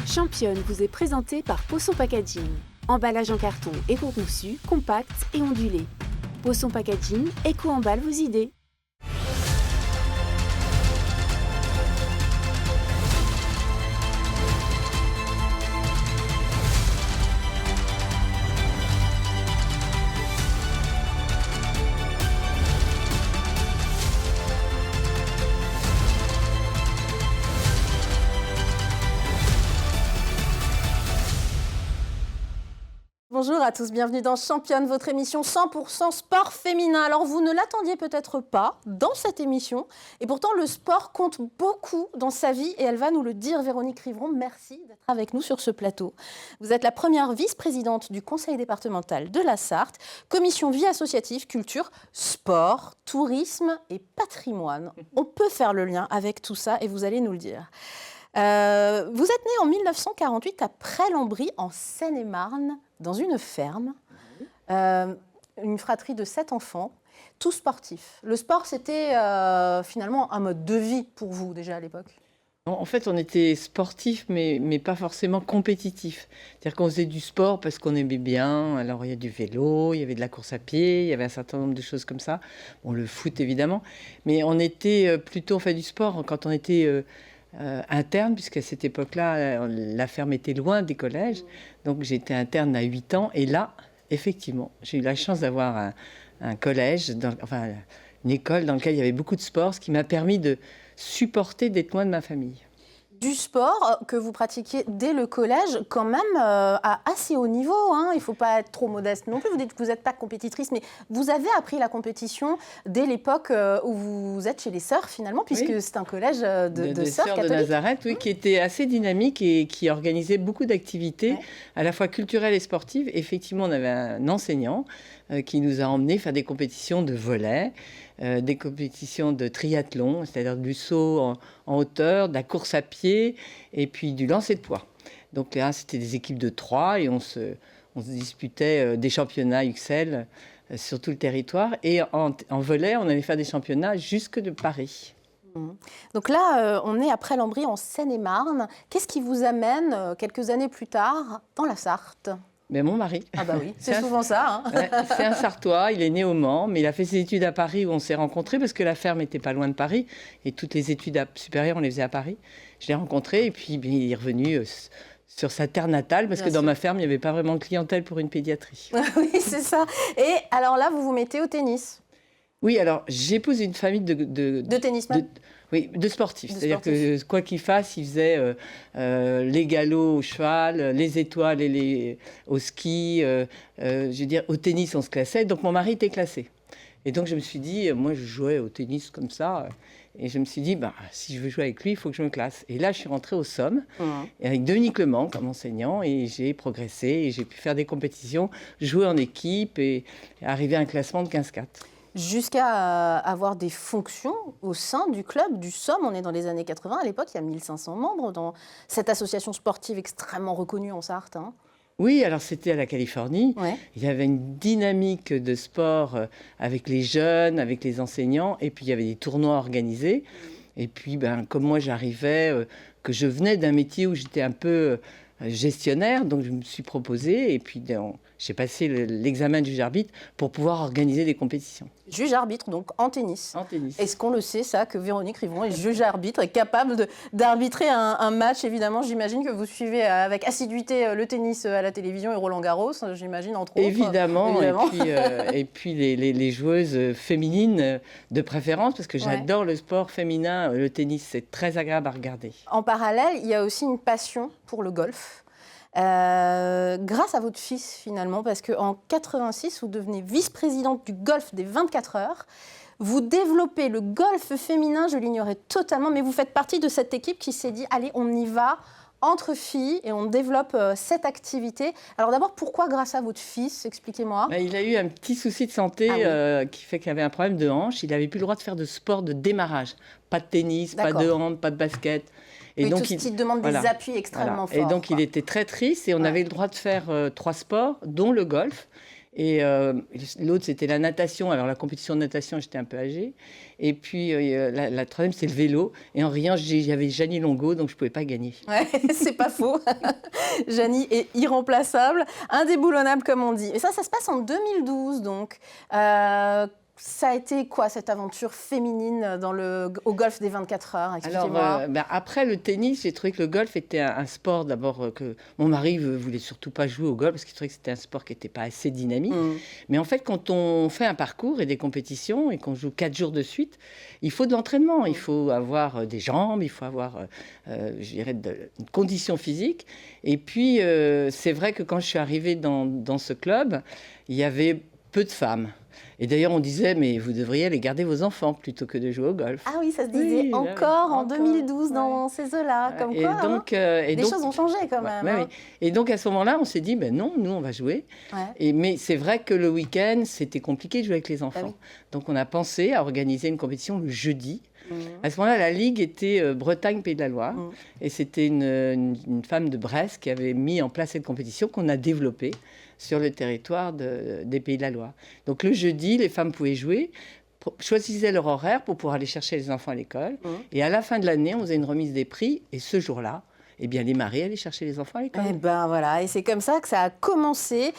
Championne vous est présentée par Poisson Packaging. Emballage en carton éco-conçu, compact et ondulé. Poisson Packaging, éco-emballe vos idées. Bonjour à tous, bienvenue dans Championne, votre émission 100% sport féminin. Alors vous ne l'attendiez peut-être pas dans cette émission, et pourtant le sport compte beaucoup dans sa vie et elle va nous le dire. Véronique Rivron, merci d'être avec nous sur ce plateau. Vous êtes la première vice-présidente du conseil départemental de la Sarthe, commission vie associative, culture, sport, tourisme et patrimoine. On peut faire le lien avec tout ça et vous allez nous le dire. Vous êtes née en 1948 à Presles-en-Brie, en Seine-et-Marne, dans une ferme, une fratrie de 7 enfants, tous sportifs. Le sport, c'était finalement un mode de vie pour vous déjà à l'époque? En fait, on était sportifs, mais pas forcément compétitifs. C'est-à-dire qu'on faisait du sport parce qu'on aimait bien. Alors, il y a du vélo, il y avait de la course à pied, il y avait un certain nombre de choses comme ça. Bon, le foot, évidemment. Mais on était plutôt, on fait du sport quand on était... interne, puisqu'à cette époque-là, la ferme était loin des collèges. Donc j'étais interne à 8 ans. Et là, effectivement, j'ai eu la chance d'avoir un collège, une école dans laquelle il y avait beaucoup de sport, ce qui m'a permis de supporter d'être loin de ma famille. Du sport que vous pratiquiez dès le collège, quand même à assez haut niveau. Hein. Il ne faut pas être trop modeste non plus. Vous dites que vous n'êtes pas compétitrice, mais vous avez appris la compétition dès l'époque où vous êtes chez les sœurs, finalement, puisque oui. C'est un collège de sœurs catholiques. De Nazareth, oui, qui était assez dynamique et qui organisait beaucoup d'activités, à la fois culturelles et sportives. Effectivement, on avait un enseignant qui nous a emmenés faire des compétitions de volley, des compétitions de triathlon, c'est-à-dire du saut en hauteur, de la course à pied et puis du lancer de poids. Donc là, c'était des équipes de 3 et on se disputait des championnats UXL sur tout le territoire. Et en volley, on allait faire des championnats jusque de Paris. Donc là, on est à Presles-en-Brie, en Seine-et-Marne. Qu'est-ce qui vous amène, quelques années plus tard, dans la Sarthe ? Mais mon mari. Ah bah oui, c'est souvent ça. Hein. Ouais, c'est un Sartois, il est né au Mans, mais il a fait ses études à Paris où on s'est rencontrés parce que la ferme n'était pas loin de Paris et toutes les études supérieures, on les faisait à Paris. Je l'ai rencontré et puis il est revenu sur sa terre natale parce que dans ma ferme, il n'y avait pas vraiment de clientèle pour une pédiatrie. Oui, c'est ça. Et alors là, vous vous mettez au tennis? Oui, alors j'épouse une famille de tennisman. Oui, de sportifs. C'est-à-dire que quoi qu'il fasse, il faisait les galops au cheval, les étoiles au ski. Je veux dire, au tennis, on se classait. Donc mon mari était classé. Et donc je me suis dit, moi je jouais au tennis comme ça. Et je me suis dit, si je veux jouer avec lui, il faut que je me classe. Et là, je suis rentrée au Somme, avec Dominique Lement comme enseignant. Et j'ai progressé et j'ai pu faire des compétitions, jouer en équipe et arriver à un classement de 15-4. Jusqu'à avoir des fonctions au sein du club du Somme. On est dans les années 80. À l'époque, il y a 1500 membres dans cette association sportive extrêmement reconnue en Sarthe. Hein. Oui, alors c'était à la Californie. Ouais. Il y avait une dynamique de sport avec les jeunes, avec les enseignants. Et puis, il y avait des tournois organisés. Et puis, comme moi, j'arrivais, que je venais d'un métier où j'étais un peu gestionnaire. Donc, je me suis proposée. Et puis, j'ai passé l'examen de juge-arbitre pour pouvoir organiser des compétitions. Juge-arbitre, donc en tennis. En tennis. Est-ce qu'on le sait, ça, que Véronique Rivron est juge-arbitre, est capable d'arbitrer un match? Évidemment, j'imagine que vous suivez avec assiduité le tennis à la télévision et Roland-Garros, j'imagine, entre autres. Évidemment. Et puis les joueuses féminines de préférence, parce que j'adore le sport féminin, le tennis, c'est très agréable à regarder. En parallèle, il y a aussi une passion pour le golf. Grâce à votre fils, finalement, parce qu'en 86, vous devenez vice-présidente du golf des 24 heures. Vous développez le golf féminin, je l'ignorais totalement, mais vous faites partie de cette équipe qui s'est dit « Allez, on y va !» entre filles et on développe cette activité. Alors d'abord, pourquoi grâce à votre fils? Expliquez-moi. Il a eu un petit souci de santé qui fait qu'il avait un problème de hanche. Il n'avait plus le droit de faire de sport de démarrage. Pas de tennis, pas de hand, pas de basket. Et oui, donc, tout ce qui demande des appuis extrêmement forts. Et donc, il était très triste et on avait le droit de faire 3 sports, dont le golf. Et l'autre, c'était la natation. Alors, la compétition de natation, j'étais un peu âgée. Et puis, la troisième, c'est le vélo. Et en riant, j'avais Jeannie Longo, donc je ne pouvais pas gagner. Ouais, c'est pas faux. Jeannie est irremplaçable, indéboulonnable, comme on dit. Et ça se passe en 2012, donc. Ça a été quoi, cette aventure féminine au golf des 24 heures? Expliquez-moi. Alors, après le tennis, j'ai trouvé que le golf était un sport, d'abord, que mon mari ne voulait surtout pas jouer au golf parce qu'il trouvait que c'était un sport qui n'était pas assez dynamique. Mais en fait, quand on fait un parcours et des compétitions et qu'on joue 4 jours de suite, il faut de l'entraînement. Il faut avoir des jambes, il faut avoir, je dirais, une condition physique. Et puis, c'est vrai que quand je suis arrivée dans ce club, il y avait peu de femmes. Et d'ailleurs, on disait, mais vous devriez aller garder vos enfants plutôt que de jouer au golf. Ah oui, ça se disait encore en 2012 dans ces eaux-là. Comme quoi, donc, les choses ont changé quand même. Oui. Et donc, à ce moment-là, on s'est dit, non, nous, on va jouer. Mais c'est vrai que le week-end, c'était compliqué de jouer avec les enfants. Donc, on a pensé à organiser une compétition le jeudi. À ce moment-là, la Ligue était Bretagne-Pays de la Loire. Et c'était une femme de Brest qui avait mis en place cette compétition qu'on a développée sur le territoire des Pays de la Loire. Donc le jeudi, les femmes pouvaient jouer, choisissaient leur horaire pour pouvoir aller chercher les enfants à l'école. Et à la fin de l'année, on faisait une remise des prix. Et ce jour-là, eh bien, les maris allaient chercher les enfants à l'école. Et voilà, et c'est comme ça que ça a commencé.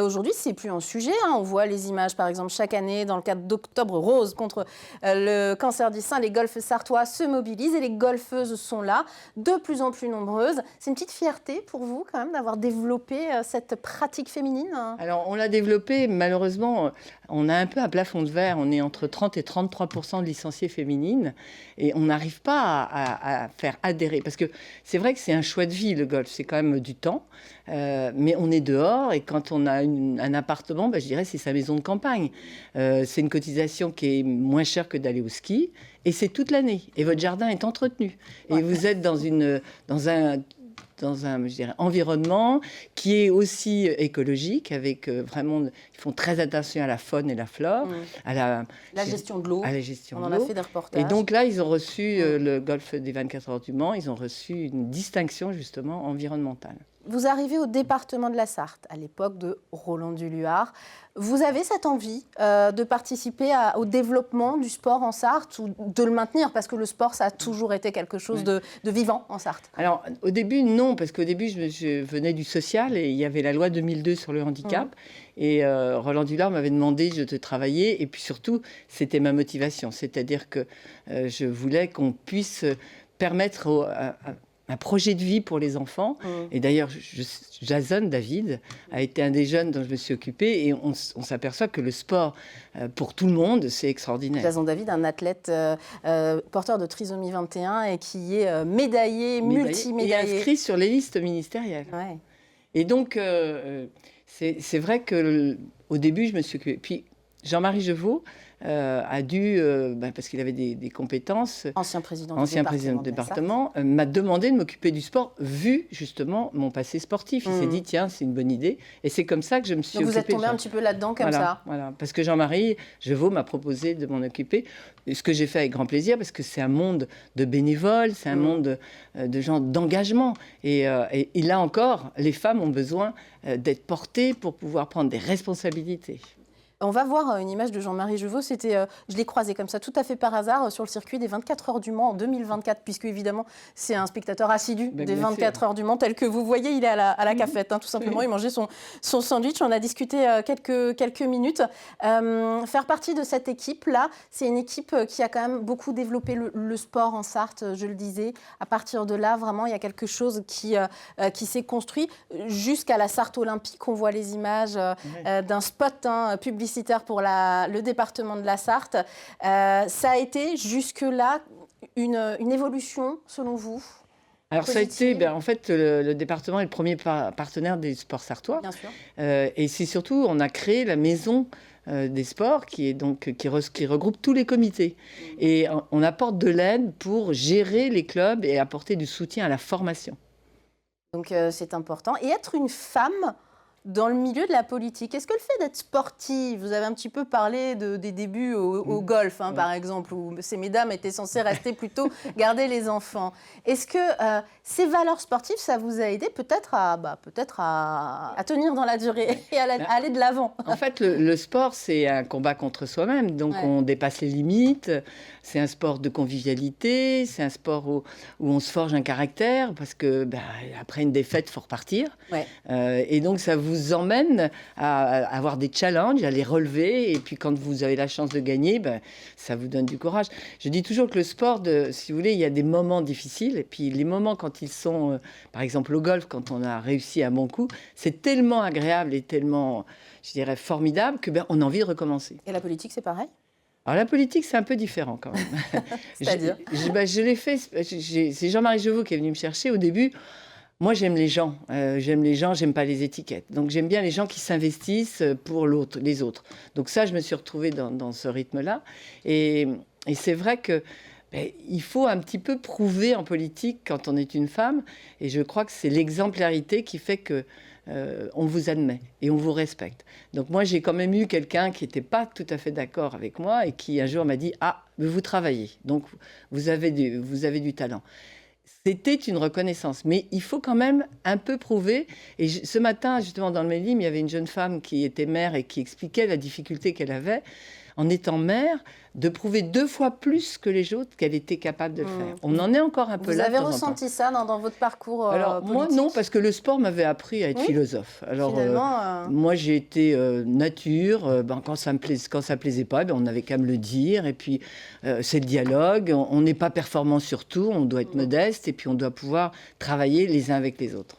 Aujourd'hui, c'est plus un sujet. On voit les images, par exemple, chaque année, dans le cadre d'Octobre Rose contre le cancer du sein, les golfs sartois se mobilisent et les golfeuses sont là, de plus en plus nombreuses. C'est une petite fierté pour vous, quand même, d'avoir développé cette pratique féminine? Alors, on l'a développée, malheureusement, on a un peu un plafond de verre. On est entre 30 et 33% de licenciées féminines et on n'arrive pas à faire adhérer. Parce que c'est vrai que c'est un choix de vie, le golf. C'est quand même du temps. Mais on est dehors et quand on a un appartement, je dirais c'est sa maison de campagne. C'est une cotisation qui est moins chère que d'aller au ski et c'est toute l'année. Et votre jardin est entretenu. Et vous êtes dans un je dirais, environnement qui est aussi écologique, avec vraiment, ils font très attention à la faune et la flore, à la gestion de l'eau. À la gestion On de en l'eau. a fait des reportages. Et donc là, ils ont reçu le golf des 24 heures du Mans, ils ont reçu une distinction justement environnementale. Vous arrivez au département de la Sarthe, à l'époque de Roland Duluard. Vous avez cette envie de participer au développement du sport en Sarthe ou de le maintenir? Parce que le sport, ça a toujours été quelque chose de vivant en Sarthe. Alors, au début, non, parce qu'au début, je venais du social et il y avait la loi 2002 sur le handicap. Et Roland Duluard m'avait demandé de travailler. Et puis surtout, c'était ma motivation. C'est-à-dire que je voulais qu'on puisse permettre un projet de vie pour les enfants. Et d'ailleurs, Jason David a été un des jeunes dont je me suis occupée et on s'aperçoit que le sport, pour tout le monde, c'est extraordinaire. Jason David, un athlète porteur de trisomie 21 et qui est médaillé, multimédaillé. Et inscrit sur les listes ministérielles. Ouais. Et donc, c'est vrai qu'au début, je me suis occupée. Puis, Jean-Marie Jevaux a dû, parce qu'il avait des compétences, ancien président du département, m'a demandé de m'occuper du sport, vu justement mon passé sportif. Il s'est dit, tiens, c'est une bonne idée. Et c'est comme ça que je me suis occupée. Donc vous êtes tombée un petit peu là-dedans, comme ça. Voilà, parce que Jean-Marie Jevaux m'a proposé de m'en occuper, ce que j'ai fait avec grand plaisir, parce que c'est un monde de bénévoles, c'est un monde de gens d'engagement. Et là encore, les femmes ont besoin d'être portées pour pouvoir prendre des responsabilités. On va voir une image de Jean-Marie Jevaux. Je l'ai croisé comme ça, tout à fait par hasard, sur le circuit des 24 heures du Mans en 2024, puisque évidemment, c'est un spectateur assidu des 24 heures du Mans, tel que vous voyez, il est à la cafette, tout simplement. Il mangeait son sandwich. On a discuté quelques minutes. Faire partie de cette équipe-là, c'est une équipe qui a quand même beaucoup développé le sport en Sarthe, je le disais. À partir de là, vraiment, il y a quelque chose qui s'est construit jusqu'à la Sarthe olympique. On voit les images d'un spot publicitaire pour le département de la Sarthe. Ça a été jusque-là une évolution, selon vous? Alors positive. Ça a été, en fait, le département est le premier partenaire des sports sartois. Bien sûr. Et c'est surtout, on a créé la maison des sports qui regroupe tous les comités. Et on apporte de l'aide pour gérer les clubs et apporter du soutien à la formation. Donc c'est important. Et être une femme dans le milieu de la politique. Est-ce que le fait d'être sportive, vous avez un petit peu parlé des débuts au golf, par exemple, où ces mesdames étaient censées rester plutôt garder les enfants. Est-ce que ces valeurs sportives, ça vous a aidé peut-être à tenir dans la durée et à aller de l'avant? En fait, le sport, c'est un combat contre soi-même. Donc, on dépasse les limites. C'est un sport de convivialité. C'est un sport où on se forge un caractère parce que après une défaite, il faut repartir. Et donc, ça vous emmène à avoir des challenges, à les relever. Et puis, quand vous avez la chance de gagner, ça vous donne du courage. Je dis toujours que le sport, si vous voulez, il y a des moments difficiles. Et puis, les moments quand ils sont, par exemple, au golf, quand on a réussi un bon coup, c'est tellement agréable et tellement, je dirais, formidable qu'on a envie de recommencer. Et la politique, c'est pareil? Alors, la politique, c'est un peu différent quand même. C'est-à-dire? Je l'ai fait. C'est Jean-Marie Jeuveau qui est venu me chercher au début. Moi, j'aime les gens. J'aime pas les étiquettes. Donc, j'aime bien les gens qui s'investissent pour les autres. Donc, ça, je me suis retrouvée dans ce rythme-là. Et c'est vrai que il faut un petit peu prouver en politique quand on est une femme. Et je crois que c'est l'exemplarité qui fait que on vous admet et on vous respecte. Donc moi, j'ai quand même eu quelqu'un qui n'était pas tout à fait d'accord avec moi et qui un jour m'a dit « Ah, mais vous travaillez, donc vous avez du talent ». C'était une reconnaissance, mais il faut quand même un peu prouver. Et ce matin, justement, dans le Mélim, il y avait une jeune femme qui était mère et qui expliquait la difficulté qu'elle avait en étant mère, de prouver 2 fois plus que les autres qu'elle était capable de le faire. On en est encore un peu là. Vous avez ressenti ça dans votre parcours Alors, politique? moi, non, parce que le sport m'avait appris à être philosophe. Alors, moi, j'ai été nature. Quand ça plaisait pas, on avait qu'à me le dire. Et puis, c'est le dialogue. On n'est pas performant sur tout. On doit être modeste. Et puis, on doit pouvoir travailler les uns avec les autres.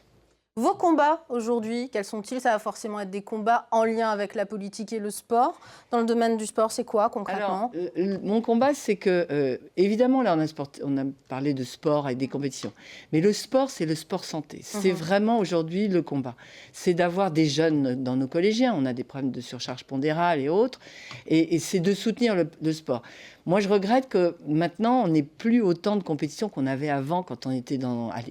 Vos combats aujourd'hui, quels sont-ils? Ça va forcément être des combats en lien avec la politique et le sport. Dans le domaine du sport, c'est quoi concrètement? Alors, mon combat, c'est que, évidemment, là, on a parlé de sport et des compétitions. Mais le sport, c'est le sport santé. C'est vraiment aujourd'hui le combat. C'est d'avoir des jeunes dans nos collégiens. On a des problèmes de surcharge pondérale et autres. Et c'est de soutenir le sport. Moi, je regrette que maintenant, on n'ait plus autant de compétitions qu'on avait avant quand on était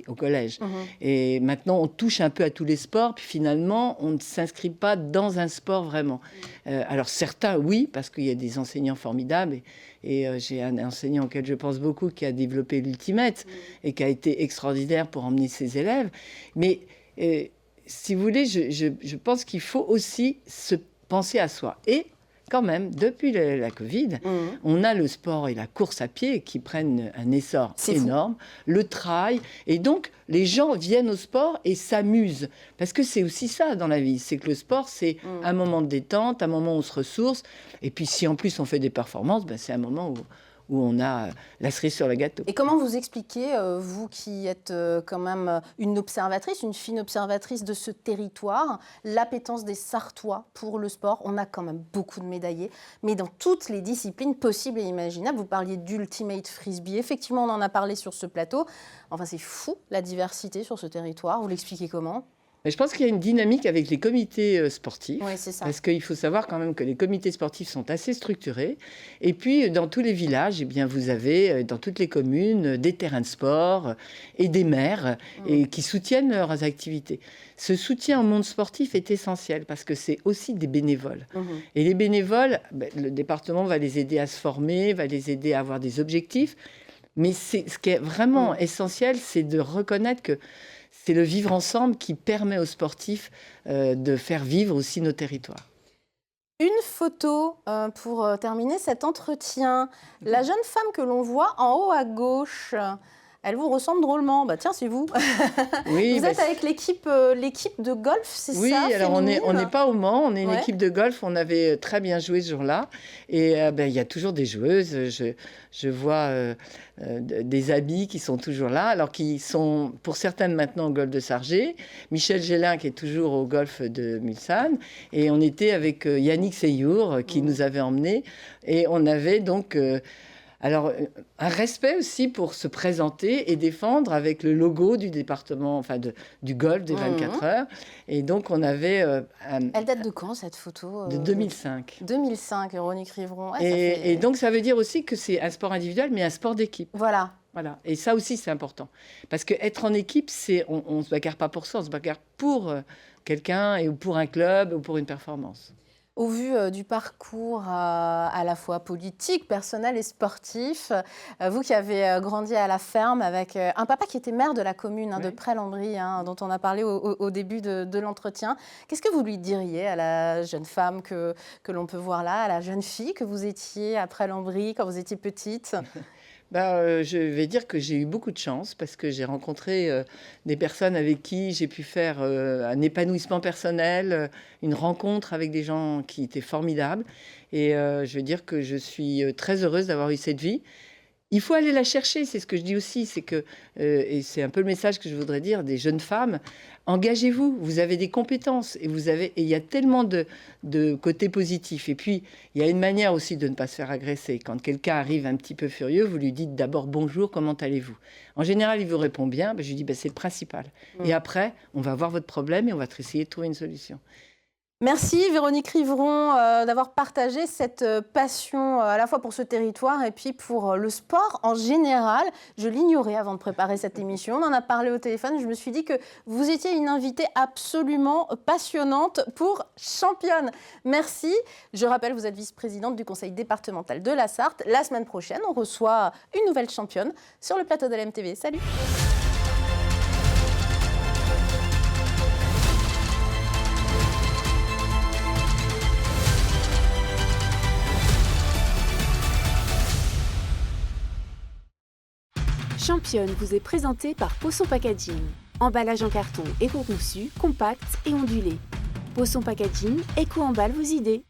au collège. Et maintenant, on touche un peu à tous les sports, puis finalement, on ne s'inscrit pas dans un sport vraiment. Alors certains, oui, parce qu'il y a des enseignants formidables. Et j'ai un enseignant auquel je pense beaucoup qui a développé l'Ultimate et qui a été extraordinaire pour emmener ses élèves. Mais si vous voulez, je pense qu'il faut aussi se penser à soi. Et quand même, depuis la Covid, on a le sport et la course à pied qui prennent un essor énorme, le trail. Et donc, les gens viennent au sport et s'amusent. Parce que c'est aussi ça dans la vie. C'est que le sport, c'est un moment de détente, un moment où on se ressource. Et puis, si en plus on fait des performances, c'est un moment où on a la cerise sur le gâteau. Et comment vous expliquez, vous qui êtes quand même une fine observatrice de ce territoire, l'appétence des Sarthois pour le sport? On a quand même beaucoup de médaillés, mais dans toutes les disciplines possibles et imaginables. Vous parliez d'Ultimate Frisbee, effectivement, on en a parlé sur ce plateau. Enfin, c'est fou, la diversité sur ce territoire. Vous l'expliquez comment? Mais je pense qu'il y a une dynamique avec les comités sportifs. Oui, c'est ça. Parce qu'il faut savoir quand même que les comités sportifs sont assez structurés. Et puis, dans tous les villages, vous avez, dans toutes les communes, des terrains de sport et des maires qui soutiennent leurs activités. Ce soutien au monde sportif est essentiel parce que c'est aussi des bénévoles. Et les bénévoles, le département va les aider à se former, va les aider à avoir des objectifs. Mais ce qui est vraiment essentiel, c'est de reconnaître que c'est le vivre ensemble qui permet aux sportifs de faire vivre aussi nos territoires. Une photo pour terminer cet entretien. La jeune femme que l'on voit en haut à gauche, elle vous ressemble drôlement. Tiens, c'est vous. Oui, vous êtes avec l'équipe de golf, c'est ça? Oui, alors on n'est pas au Mans, on est une équipe de golf. On avait très bien joué ce jour-là. Et il y a toujours des joueuses. Je vois des habits qui sont toujours là, alors qui sont pour certaines maintenant au golf de Sargé. Michel Gélin qui est toujours au golf de Mulsanne. Et on était avec Yannick Seyour qui nous avait emmenés. Et on avait donc... alors, un respect aussi pour se présenter et défendre avec le logo du département, du golf des 24 heures. Et donc, on avait... Elle date de quand, cette photo? De 2005. 2005, Véronique Rivron. Et donc, ça veut dire aussi que c'est un sport individuel, mais un sport d'équipe. Voilà. Voilà. Et ça aussi, c'est important. Parce qu'être en équipe, on ne se bagarre pas pour ça, on se bagarre pour quelqu'un, ou pour un club, ou pour une performance. Au vu du parcours à la fois politique, personnel et sportif, vous qui avez grandi à la ferme avec un papa qui était maire de la commune de Presles-en-Brie, dont on a parlé au début de l'entretien, qu'est-ce que vous lui diriez à la jeune femme que l'on peut voir là, à la jeune fille que vous étiez à Presles-en-Brie quand vous étiez petite? Je vais dire que j'ai eu beaucoup de chance parce que j'ai rencontré des personnes avec qui j'ai pu faire un épanouissement personnel, une rencontre avec des gens qui étaient formidables. Et je veux dire que je suis très heureuse d'avoir eu cette vie. Il faut aller la chercher, c'est ce que je dis aussi, c'est que, et c'est un peu le message que je voudrais dire des jeunes femmes, engagez-vous, vous avez des compétences et il y a tellement de côtés positifs. Et puis, il y a une manière aussi de ne pas se faire agresser. Quand quelqu'un arrive un petit peu furieux, vous lui dites d'abord bonjour, comment allez-vous? En général, il vous répond bien, je lui dis c'est le principal. Et après, on va voir votre problème et on va essayer de trouver une solution. Merci Véronique Rivron d'avoir partagé cette passion à la fois pour ce territoire et puis pour le sport en général. Je l'ignorais avant de préparer cette émission. On en a parlé au téléphone. Je me suis dit que vous étiez une invitée absolument passionnante pour Championne. Merci. Je rappelle, vous êtes vice-présidente du conseil départemental de la Sarthe. La semaine prochaine, on reçoit une nouvelle championne sur le plateau de la MTV. Salut. Championne vous est présentée par Poisson Packaging. Emballage en carton éco-conçu, compact et ondulé. Poisson Packaging, éco-emballe vos idées.